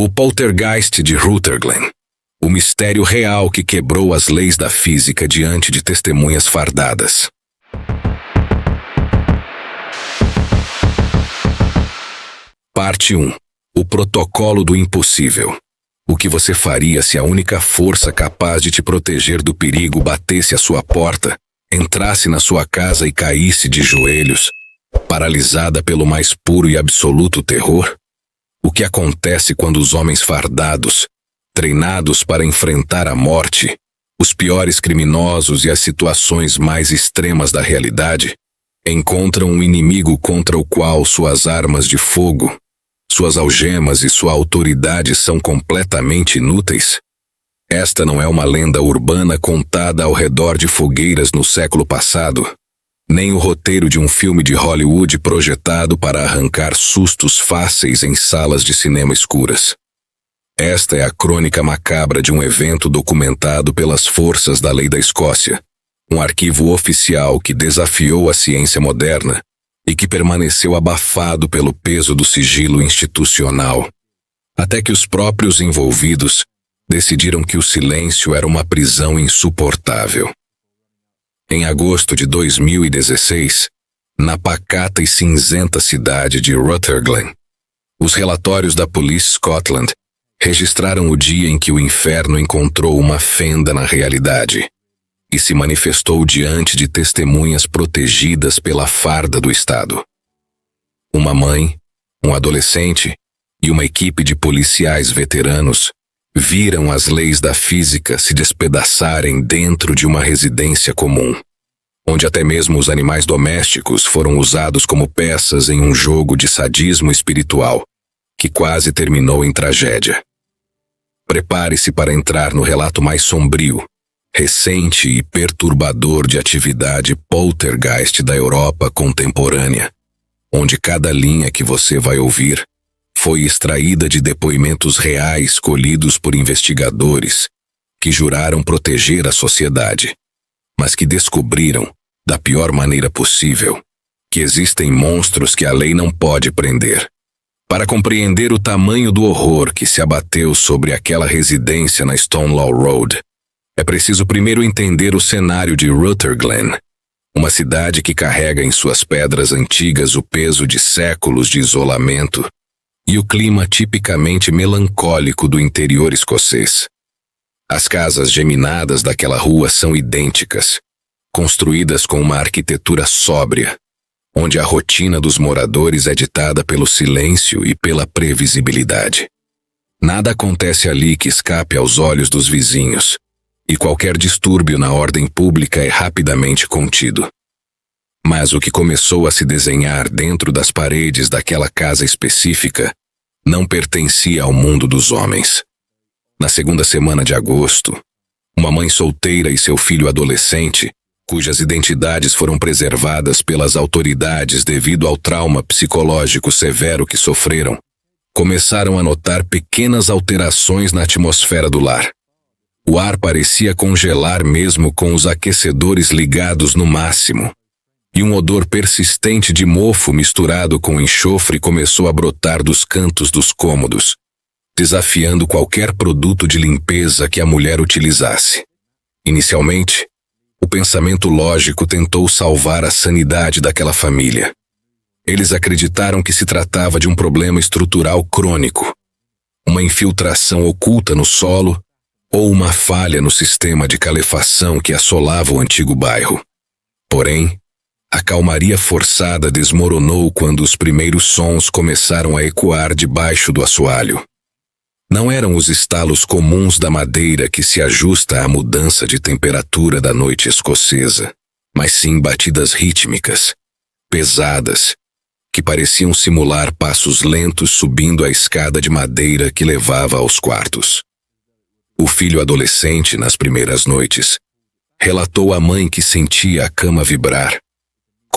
O poltergeist de Rutherglen. O mistério real que quebrou as leis da física diante de testemunhas fardadas. Parte 1. O protocolo do impossível. O que você faria se a única força capaz de te proteger do perigo batesse à sua porta, entrasse na sua casa e caísse de joelhos, paralisada pelo mais puro e absoluto terror? O que acontece quando os homens fardados, treinados para enfrentar a morte, os piores criminosos e as situações mais extremas da realidade, encontram um inimigo contra o qual suas armas de fogo, suas algemas e sua autoridade são completamente inúteis? Esta não é uma lenda urbana contada ao redor de fogueiras no século passado, nem o roteiro de um filme de Hollywood projetado para arrancar sustos fáceis em salas de cinema escuras. Esta é a crônica macabra de um evento documentado pelas forças da lei da Escócia, um arquivo oficial que desafiou a ciência moderna e que permaneceu abafado pelo peso do sigilo institucional, até que os próprios envolvidos decidiram que o silêncio era uma prisão insuportável. Em agosto de 2016, na pacata e cinzenta cidade de Rutherglen, os relatórios da Police Scotland registraram o dia em que o inferno encontrou uma fenda na realidade e se manifestou diante de testemunhas protegidas pela farda do Estado. Uma mãe, um adolescente e uma equipe de policiais veteranos viram as leis da física se despedaçarem dentro de uma residência comum, onde até mesmo os animais domésticos foram usados como peças em um jogo de sadismo espiritual que quase terminou em tragédia. Prepare-se para entrar no relato mais sombrio, recente e perturbador de atividade poltergeist da Europa contemporânea, onde cada linha que você vai ouvir foi extraída de depoimentos reais colhidos por investigadores que juraram proteger a sociedade, mas que descobriram, da pior maneira possível, que existem monstros que a lei não pode prender. Para compreender o tamanho do horror que se abateu sobre aquela residência na Stonelaw Road, é preciso primeiro entender o cenário de Rutherglen, uma cidade que carrega em suas pedras antigas o peso de séculos de isolamento e o clima tipicamente melancólico do interior escocês. As casas geminadas daquela rua são idênticas, construídas com uma arquitetura sóbria, onde a rotina dos moradores é ditada pelo silêncio e pela previsibilidade. Nada acontece ali que escape aos olhos dos vizinhos, e qualquer distúrbio na ordem pública é rapidamente contido. Mas o que começou a se desenhar dentro das paredes daquela casa específica não pertencia ao mundo dos homens. Na segunda semana de agosto, uma mãe solteira e seu filho adolescente, cujas identidades foram preservadas pelas autoridades devido ao trauma psicológico severo que sofreram, começaram a notar pequenas alterações na atmosfera do lar. O ar parecia congelar mesmo com os aquecedores ligados no máximo, e um odor persistente de mofo misturado com enxofre começou a brotar dos cantos dos cômodos, desafiando qualquer produto de limpeza que a mulher utilizasse. Inicialmente, o pensamento lógico tentou salvar a sanidade daquela família. Eles acreditaram que se tratava de um problema estrutural crônico, uma infiltração oculta no solo ou uma falha no sistema de calefação que assolava o antigo bairro. Porém, a calmaria forçada desmoronou quando os primeiros sons começaram a ecoar debaixo do assoalho. Não eram os estalos comuns da madeira que se ajusta à mudança de temperatura da noite escocesa, mas sim batidas rítmicas, pesadas, que pareciam simular passos lentos subindo a escada de madeira que levava aos quartos. O filho adolescente, nas primeiras noites, relatou à mãe que sentia a cama vibrar,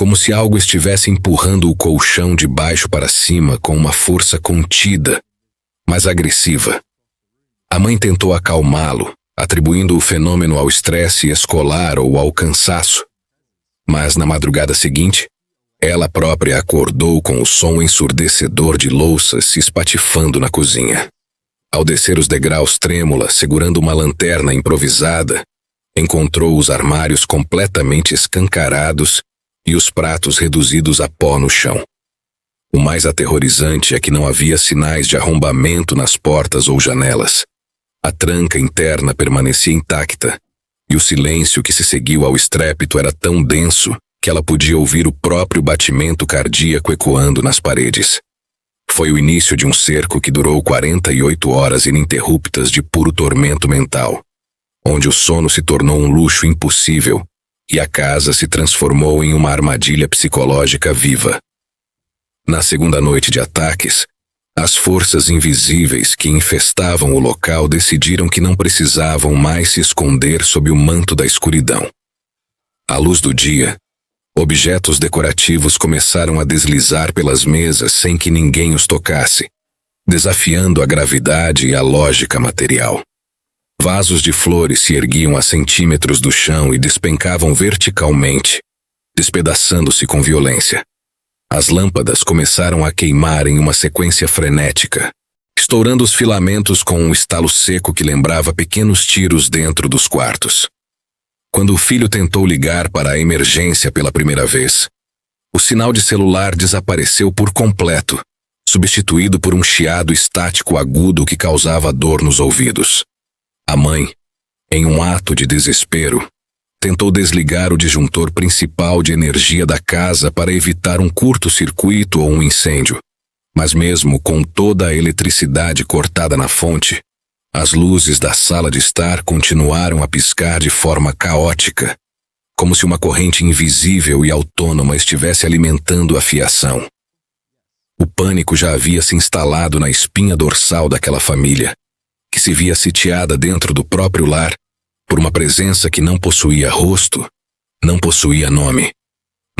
como se algo estivesse empurrando o colchão de baixo para cima com uma força contida, mas agressiva. A mãe tentou acalmá-lo, atribuindo o fenômeno ao estresse escolar ou ao cansaço, mas na madrugada seguinte, ela própria acordou com o som ensurdecedor de louças se espatifando na cozinha. Ao descer os degraus trêmula, segurando uma lanterna improvisada, encontrou os armários completamente escancarados e os pratos reduzidos a pó no chão. O mais aterrorizante é que não havia sinais de arrombamento nas portas ou janelas. A tranca interna permanecia intacta, e o silêncio que se seguiu ao estrépito era tão denso que ela podia ouvir o próprio batimento cardíaco ecoando nas paredes. Foi o início de um cerco que durou 48 horas ininterruptas de puro tormento mental, onde o sono se tornou um luxo impossível e a casa se transformou em uma armadilha psicológica viva. Na segunda noite de ataques, as forças invisíveis que infestavam o local decidiram que não precisavam mais se esconder sob o manto da escuridão. À luz do dia, objetos decorativos começaram a deslizar pelas mesas sem que ninguém os tocasse, desafiando a gravidade e a lógica material. Vasos de flores se erguiam a centímetros do chão e despencavam verticalmente, despedaçando-se com violência. As lâmpadas começaram a queimar em uma sequência frenética, estourando os filamentos com um estalo seco que lembrava pequenos tiros dentro dos quartos. Quando o filho tentou ligar para a emergência pela primeira vez, o sinal de celular desapareceu por completo, substituído por um chiado estático agudo que causava dor nos ouvidos. A mãe, em um ato de desespero, tentou desligar o disjuntor principal de energia da casa para evitar um curto-circuito ou um incêndio, mas mesmo com toda a eletricidade cortada na fonte, as luzes da sala de estar continuaram a piscar de forma caótica, como se uma corrente invisível e autônoma estivesse alimentando a fiação. O pânico já havia se instalado na espinha dorsal daquela família, que se via sitiada dentro do próprio lar por uma presença que não possuía rosto, não possuía nome,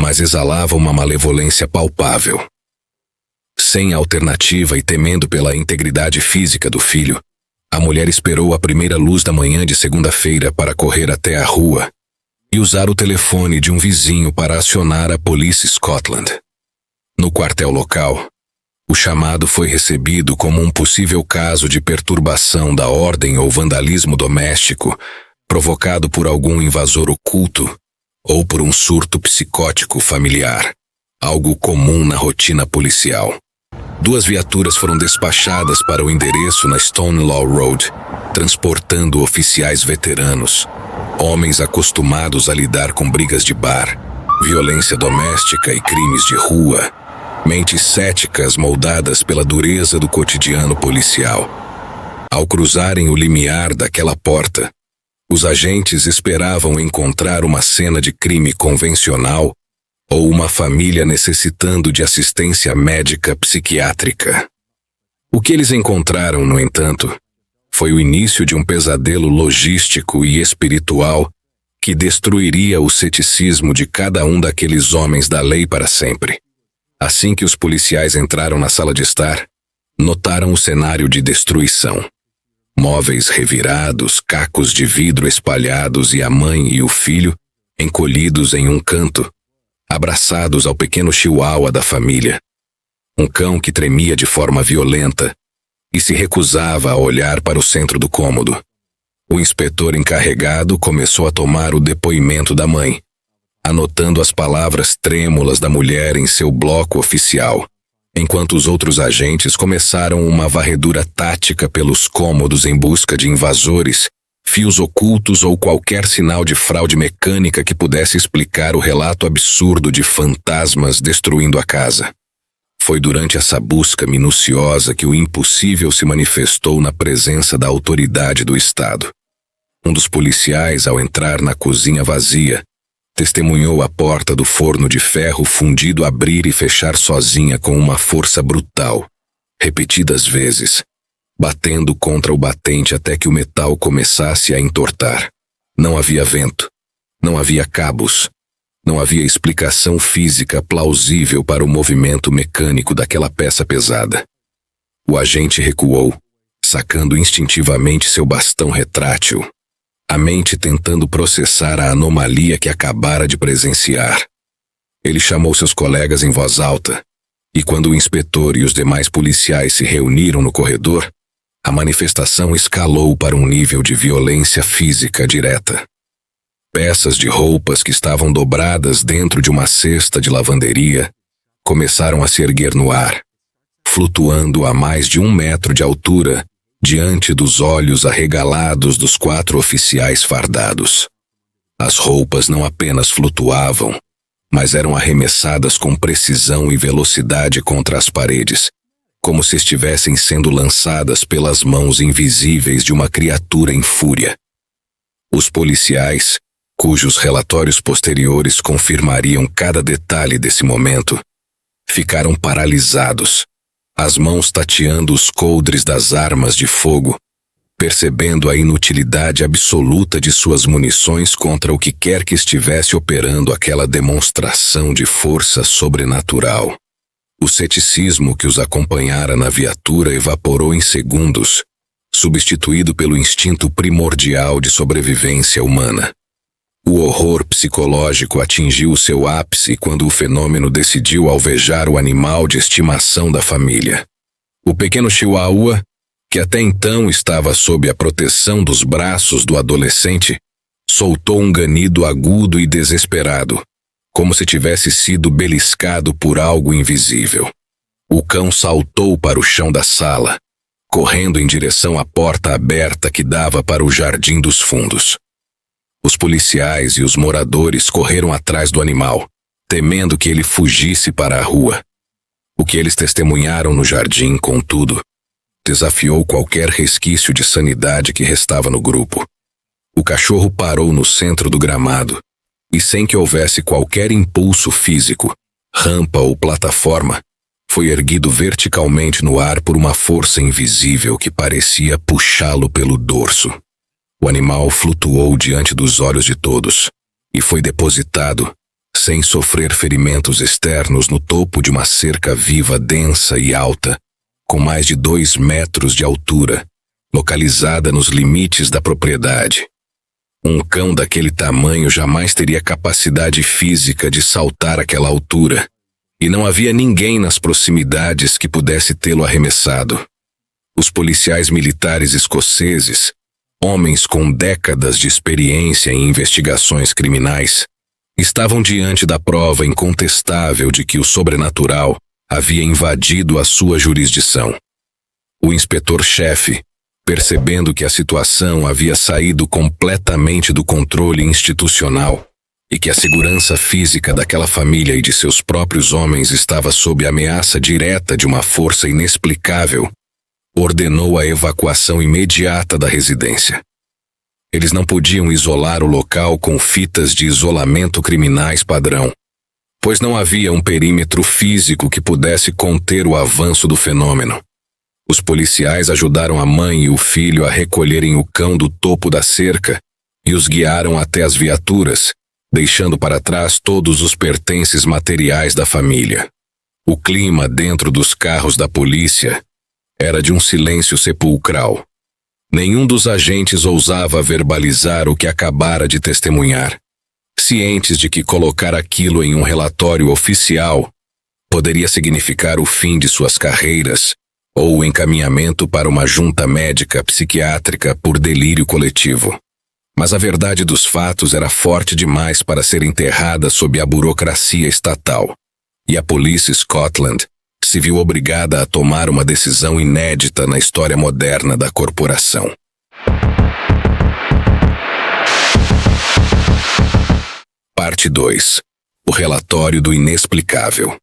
mas exalava uma malevolência palpável. Sem alternativa e temendo pela integridade física do filho, a mulher esperou a primeira luz da manhã de segunda-feira para correr até a rua e usar o telefone de um vizinho para acionar a Police Scotland. No quartel local, o chamado foi recebido como um possível caso de perturbação da ordem ou vandalismo doméstico provocado por algum invasor oculto ou por um surto psicótico familiar, algo comum na rotina policial. 2 viaturas foram despachadas para o endereço na Stonelaw Road, transportando oficiais veteranos, homens acostumados a lidar com brigas de bar, violência doméstica e crimes de rua, mentes céticas moldadas pela dureza do cotidiano policial. Ao cruzarem o limiar daquela porta, os agentes esperavam encontrar uma cena de crime convencional ou uma família necessitando de assistência médica psiquiátrica. O que eles encontraram, no entanto, foi o início de um pesadelo logístico e espiritual que destruiria o ceticismo de cada um daqueles homens da lei para sempre. Assim que os policiais entraram na sala de estar, notaram o cenário de destruição. Móveis revirados, cacos de vidro espalhados e a mãe e o filho encolhidos em um canto, abraçados ao pequeno chihuahua da família. Um cão que tremia de forma violenta e se recusava a olhar para o centro do cômodo. O inspetor encarregado começou a tomar o depoimento da mãe, anotando as palavras trêmulas da mulher em seu bloco oficial, enquanto os outros agentes começaram uma varredura tática pelos cômodos em busca de invasores, fios ocultos ou qualquer sinal de fraude mecânica que pudesse explicar o relato absurdo de fantasmas destruindo a casa. Foi durante essa busca minuciosa que o impossível se manifestou na presença da autoridade do Estado. Um dos policiais, ao entrar na cozinha vazia, testemunhou a porta do forno de ferro fundido abrir e fechar sozinha com uma força brutal, repetidas vezes, batendo contra o batente até que o metal começasse a entortar. Não havia vento, não havia cabos, não havia explicação física plausível para o movimento mecânico daquela peça pesada. O agente recuou, sacando instintivamente seu bastão retrátil, a mente tentando processar a anomalia que acabara de presenciar. Ele chamou seus colegas em voz alta, e quando o inspetor e os demais policiais se reuniram no corredor, a manifestação escalou para um nível de violência física direta. Peças de roupas que estavam dobradas dentro de uma cesta de lavanderia começaram a se erguer no ar, flutuando a mais de 1 metro de altura diante dos olhos arregalados dos 4 oficiais fardados. As roupas não apenas flutuavam, mas eram arremessadas com precisão e velocidade contra as paredes, como se estivessem sendo lançadas pelas mãos invisíveis de uma criatura em fúria. Os policiais, cujos relatórios posteriores confirmariam cada detalhe desse momento, ficaram paralisados, as mãos tateando os coldres das armas de fogo, percebendo a inutilidade absoluta de suas munições contra o que quer que estivesse operando aquela demonstração de força sobrenatural. O ceticismo que os acompanhara na viatura evaporou em segundos, substituído pelo instinto primordial de sobrevivência humana. O horror psicológico atingiu o seu ápice quando o fenômeno decidiu alvejar o animal de estimação da família. O pequeno Chihuahua, que até então estava sob a proteção dos braços do adolescente, soltou um ganido agudo e desesperado, como se tivesse sido beliscado por algo invisível. O cão saltou para o chão da sala, correndo em direção à porta aberta que dava para o jardim dos fundos. Os policiais e os moradores correram atrás do animal, temendo que ele fugisse para a rua. O que eles testemunharam no jardim, contudo, desafiou qualquer resquício de sanidade que restava no grupo. O cachorro parou no centro do gramado, e sem que houvesse qualquer impulso físico, rampa ou plataforma, foi erguido verticalmente no ar por uma força invisível que parecia puxá-lo pelo dorso. O animal flutuou diante dos olhos de todos e foi depositado, sem sofrer ferimentos externos, no topo de uma cerca viva densa e alta, com mais de 2 metros de altura, localizada nos limites da propriedade. Um cão daquele tamanho jamais teria capacidade física de saltar aquela altura, e não havia ninguém nas proximidades que pudesse tê-lo arremessado. Os policiais militares escoceses, homens com décadas de experiência em investigações criminais, estavam diante da prova incontestável de que o sobrenatural havia invadido a sua jurisdição. O inspetor-chefe, percebendo que a situação havia saído completamente do controle institucional e que a segurança física daquela família e de seus próprios homens estava sob ameaça direta de uma força inexplicável, ordenou a evacuação imediata da residência. Eles não podiam isolar o local com fitas de isolamento criminais padrão, pois não havia um perímetro físico que pudesse conter o avanço do fenômeno. Os policiais ajudaram a mãe e o filho a recolherem o cão do topo da cerca e os guiaram até as viaturas, deixando para trás todos os pertences materiais da família. O clima dentro dos carros da polícia era de um silêncio sepulcral. Nenhum dos agentes ousava verbalizar o que acabara de testemunhar, cientes de que colocar aquilo em um relatório oficial poderia significar o fim de suas carreiras ou o encaminhamento para uma junta médica psiquiátrica por delírio coletivo. Mas a verdade dos fatos era forte demais para ser enterrada sob a burocracia estatal, e a Police Scotland se viu obrigada a tomar uma decisão inédita na história moderna da corporação. Parte 2. O relatório do inexplicável.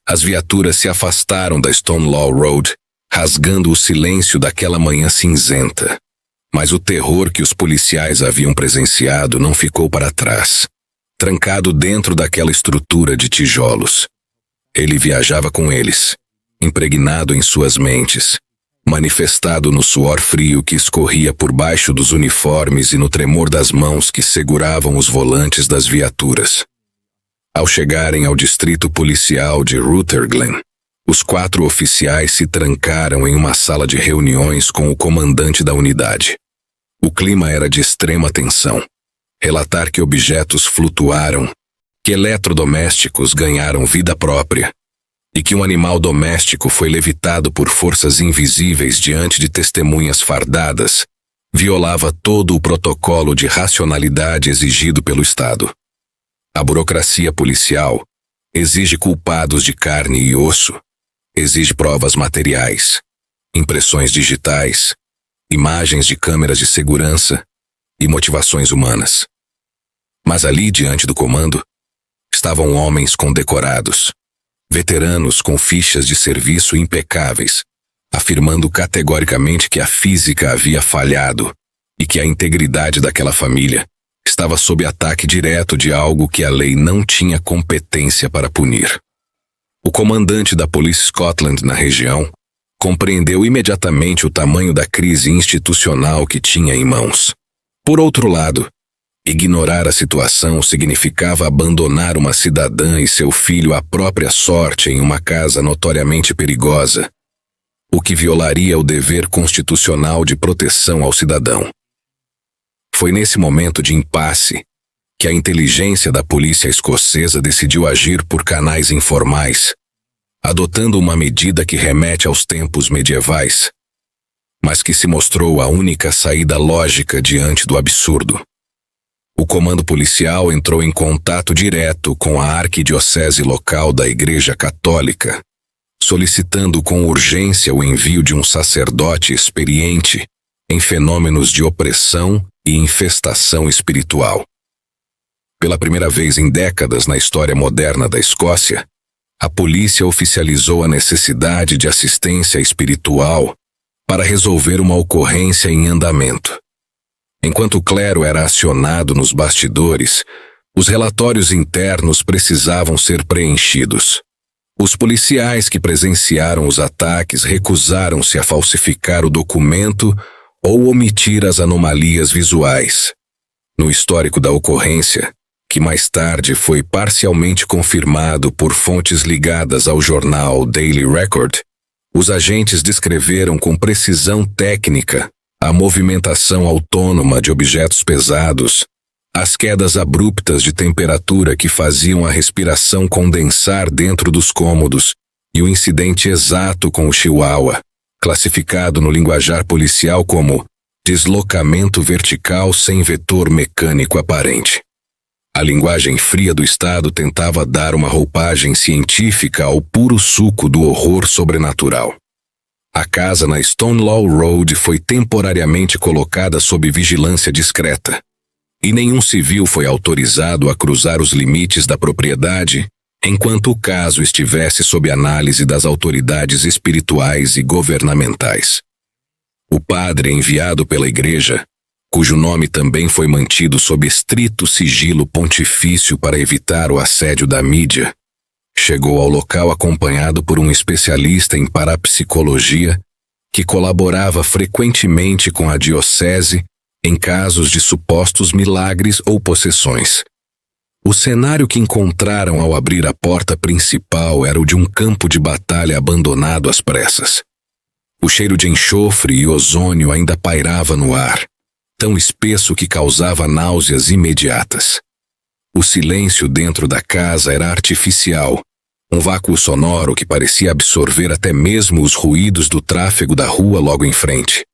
As viaturas se afastaram da Stonelaw Road, rasgando o silêncio daquela manhã cinzenta. Mas o terror que os policiais haviam presenciado não ficou para trás, trancado dentro daquela estrutura de tijolos. Ele viajava com eles, impregnado em suas mentes, manifestado no suor frio que escorria por baixo dos uniformes e no tremor das mãos que seguravam os volantes das viaturas. Ao chegarem ao distrito policial de Rutherglen, os 4 oficiais se trancaram em uma sala de reuniões com o comandante da unidade. O clima era de extrema tensão. Relatar que objetos flutuaram, que eletrodomésticos ganharam vida própria e que um animal doméstico foi levitado por forças invisíveis diante de testemunhas fardadas, violava todo o protocolo de racionalidade exigido pelo Estado. A burocracia policial exige culpados de carne e osso, exige provas materiais, impressões digitais, imagens de câmeras de segurança e motivações humanas. Mas ali, diante do comando, estavam homens condecorados, veteranos com fichas de serviço impecáveis, afirmando categoricamente que a física havia falhado e que a integridade daquela família estava sob ataque direto de algo que a lei não tinha competência para punir. O comandante da Police Scotland na região compreendeu imediatamente o tamanho da crise institucional que tinha em mãos. Por outro lado, ignorar a situação significava abandonar uma cidadã e seu filho à própria sorte em uma casa notoriamente perigosa, o que violaria o dever constitucional de proteção ao cidadão. Foi nesse momento de impasse que a inteligência da polícia escocesa decidiu agir por canais informais, adotando uma medida que remete aos tempos medievais, mas que se mostrou a única saída lógica diante do absurdo. O comando policial entrou em contato direto com a arquidiocese local da Igreja Católica, solicitando com urgência o envio de um sacerdote experiente em fenômenos de opressão e infestação espiritual. Pela primeira vez em décadas na história moderna da Escócia, a polícia oficializou a necessidade de assistência espiritual para resolver uma ocorrência em andamento. Enquanto o clero era acionado nos bastidores, os relatórios internos precisavam ser preenchidos. Os policiais que presenciaram os ataques recusaram-se a falsificar o documento ou omitir as anomalias visuais. No histórico da ocorrência, que mais tarde foi parcialmente confirmado por fontes ligadas ao jornal Daily Record, os agentes descreveram com precisão técnica a movimentação autônoma de objetos pesados, as quedas abruptas de temperatura que faziam a respiração condensar dentro dos cômodos e o incidente exato com o Chihuahua, classificado no linguajar policial como deslocamento vertical sem vetor mecânico aparente. A linguagem fria do Estado tentava dar uma roupagem científica ao puro suco do horror sobrenatural. A casa na Stonelaw Road foi temporariamente colocada sob vigilância discreta, e nenhum civil foi autorizado a cruzar os limites da propriedade enquanto o caso estivesse sob análise das autoridades espirituais e governamentais. O padre enviado pela igreja, cujo nome também foi mantido sob estrito sigilo pontifício para evitar o assédio da mídia, chegou ao local acompanhado por um especialista em parapsicologia que colaborava frequentemente com a diocese em casos de supostos milagres ou possessões. O cenário que encontraram ao abrir a porta principal era o de um campo de batalha abandonado às pressas. O cheiro de enxofre e ozônio ainda pairava no ar, tão espesso que causava náuseas imediatas. O silêncio dentro da casa era artificial, um vácuo sonoro que parecia absorver até mesmo os ruídos do tráfego da rua logo em frente.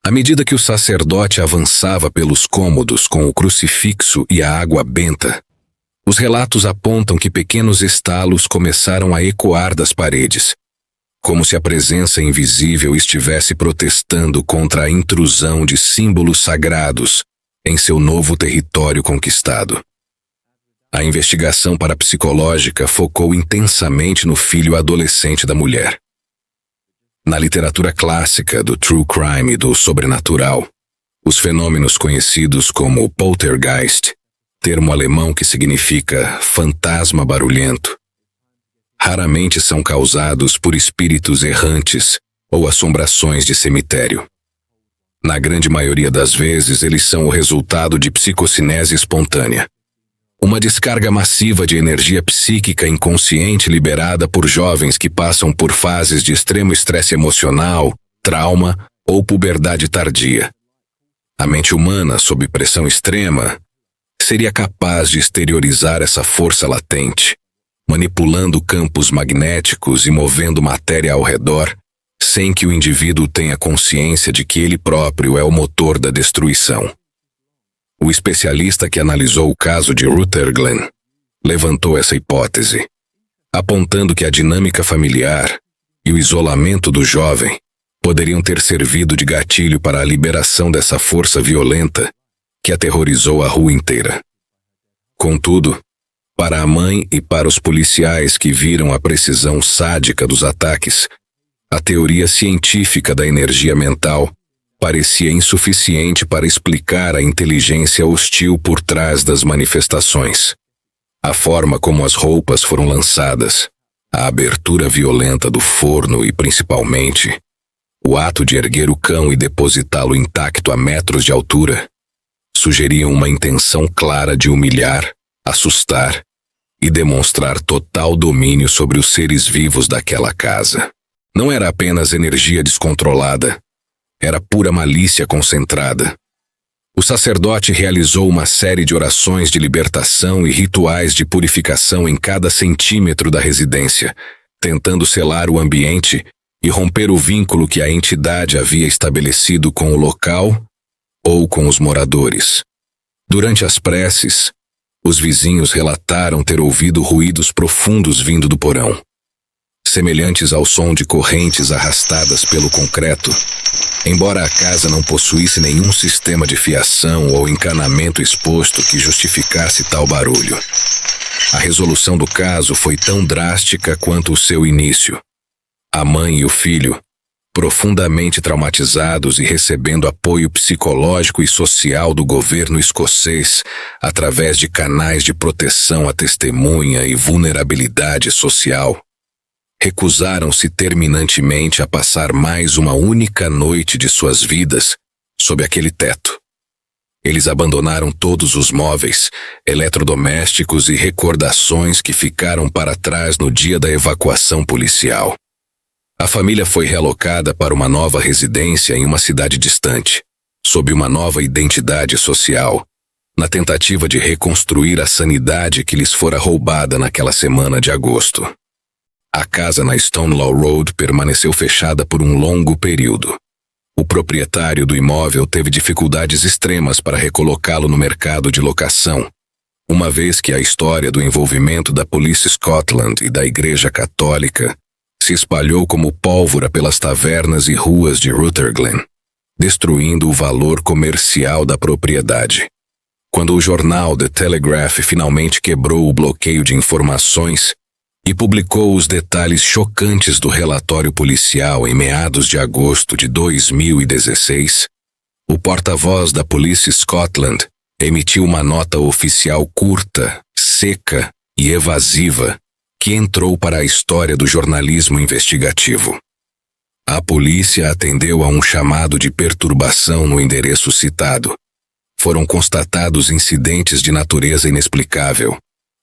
À medida que o sacerdote avançava pelos cômodos com o crucifixo e a água benta, os relatos apontam que pequenos estalos começaram a ecoar das paredes, como se a presença invisível estivesse protestando contra a intrusão de símbolos sagrados em seu novo território conquistado. A investigação parapsicológica focou intensamente no filho adolescente da mulher. Na literatura clássica do true crime e do sobrenatural, os fenômenos conhecidos como poltergeist, termo alemão que significa fantasma barulhento, raramente são causados por espíritos errantes ou assombrações de cemitério. Na grande maioria das vezes, eles são o resultado de psicocinese espontânea, uma descarga massiva de energia psíquica inconsciente liberada por jovens que passam por fases de extremo estresse emocional, trauma ou puberdade tardia. A mente humana, sob pressão extrema, seria capaz de exteriorizar essa força latente, manipulando campos magnéticos e movendo matéria ao redor, sem que o indivíduo tenha consciência de que ele próprio é o motor da destruição. O especialista que analisou o caso de Rutherglen levantou essa hipótese, apontando que a dinâmica familiar e o isolamento do jovem poderiam ter servido de gatilho para a liberação dessa força violenta que aterrorizou a rua inteira. Contudo, para a mãe e para os policiais que viram a precisão sádica dos ataques, a teoria científica da energia mental parecia insuficiente para explicar a inteligência hostil por trás das manifestações. A forma como as roupas foram lançadas, a abertura violenta do forno e, principalmente, o ato de erguer o cão e depositá-lo intacto a metros de altura, sugeriam uma intenção clara de humilhar, assustar e demonstrar total domínio sobre os seres vivos daquela casa. Não era apenas energia descontrolada, era pura malícia concentrada. O sacerdote realizou uma série de orações de libertação e rituais de purificação em cada centímetro da residência, tentando selar o ambiente e romper o vínculo que a entidade havia estabelecido com o local ou com os moradores. Durante as preces, os vizinhos relataram ter ouvido ruídos profundos vindo do porão, semelhantes ao som de correntes arrastadas pelo concreto. Embora a casa não possuísse nenhum sistema de fiação ou encanamento exposto que justificasse tal barulho, a resolução do caso foi tão drástica quanto o seu início. A mãe e o filho, profundamente traumatizados e recebendo apoio psicológico e social do governo escocês através de canais de proteção à testemunha e vulnerabilidade social, recusaram-se terminantemente a passar mais uma única noite de suas vidas sob aquele teto. Eles abandonaram todos os móveis, eletrodomésticos e recordações que ficaram para trás no dia da evacuação policial. A família foi realocada para uma nova residência em uma cidade distante, sob uma nova identidade social, na tentativa de reconstruir a sanidade que lhes fora roubada naquela semana de agosto. A casa na Stonelaw Road permaneceu fechada por um longo período. O proprietário do imóvel teve dificuldades extremas para recolocá-lo no mercado de locação, uma vez que a história do envolvimento da Police Scotland e da Igreja Católica se espalhou como pólvora pelas tavernas e ruas de Rutherglen, destruindo o valor comercial da propriedade. Quando o jornal The Telegraph finalmente quebrou o bloqueio de informações e publicou os detalhes chocantes do relatório policial em meados de agosto de 2016, o porta-voz da Police Scotland emitiu uma nota oficial curta, seca e evasiva que entrou para a história do jornalismo investigativo. A polícia atendeu a um chamado de perturbação no endereço citado. Foram constatados incidentes de natureza inexplicável.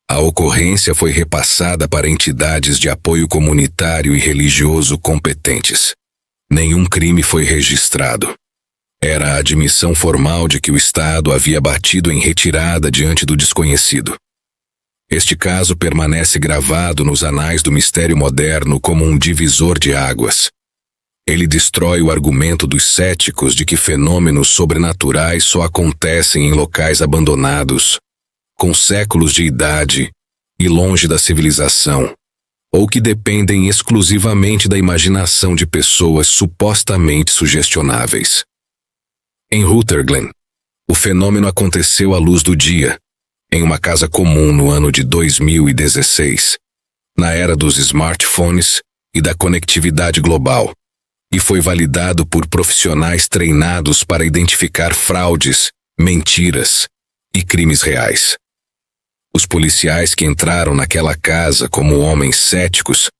A ocorrência foi repassada para entidades de apoio comunitário e religioso competentes. Nenhum crime foi registrado. Era a admissão formal de que o Estado havia batido em retirada diante do desconhecido. Este caso permanece gravado nos anais do mistério moderno como um divisor de águas. Ele destrói o argumento dos céticos de que fenômenos sobrenaturais só acontecem em locais abandonados, com séculos de idade e longe da civilização, ou que dependem exclusivamente da imaginação de pessoas supostamente sugestionáveis. Em Rutherglen, o fenômeno aconteceu à luz do dia, em uma casa comum no ano de 2016, na era dos smartphones e da conectividade global, e foi validado por profissionais treinados para identificar fraudes, mentiras e crimes reais. Os policiais que entraram naquela casa como homens céticos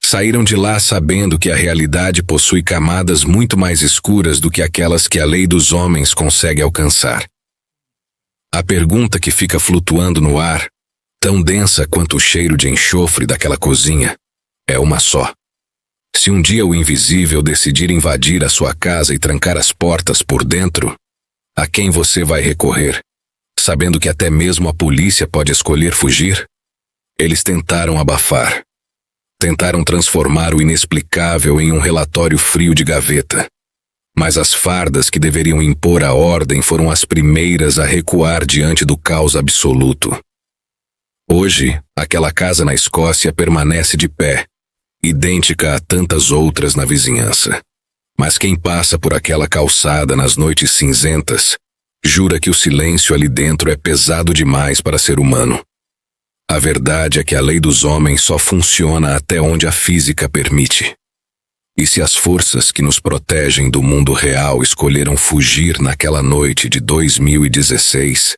saíram de lá sabendo que a realidade possui camadas muito mais escuras do que aquelas que a lei dos homens consegue alcançar. A pergunta que fica flutuando no ar, tão densa quanto o cheiro de enxofre daquela cozinha, é uma só. Se um dia o invisível decidir invadir a sua casa e trancar as portas por dentro, a quem você vai recorrer, sabendo que até mesmo a polícia pode escolher fugir? Eles tentaram abafar. Tentaram transformar o inexplicável em um relatório frio de gaveta. Mas as fardas que deveriam impor a ordem foram as primeiras a recuar diante do caos absoluto. Hoje, aquela casa na Escócia permanece de pé, idêntica a tantas outras na vizinhança. Mas quem passa por aquela calçada nas noites cinzentas, jura que o silêncio ali dentro é pesado demais para ser humano. A verdade é que a lei dos homens só funciona até onde a física permite. E se as forças que nos protegem do mundo real escolheram fugir naquela noite de 2016,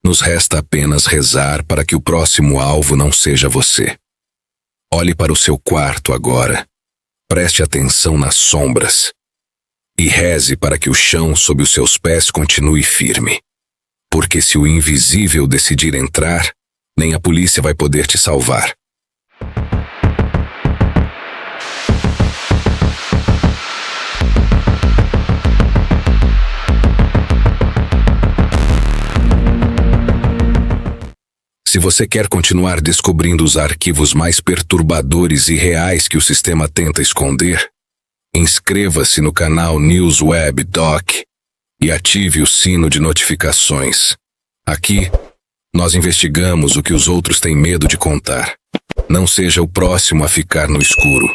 nos resta apenas rezar para que o próximo alvo não seja você. Olhe para o seu quarto agora. Preste atenção nas sombras. E reze para que o chão sob os seus pés continue firme. Porque se o invisível decidir entrar, nem a polícia vai poder te salvar. Se você quer continuar descobrindo os arquivos mais perturbadores e reais que o sistema tenta esconder, inscreva-se no canal NewsWeb Doc e ative o sino de notificações. Aqui, nós investigamos o que os outros têm medo de contar. Não seja o próximo a ficar no escuro.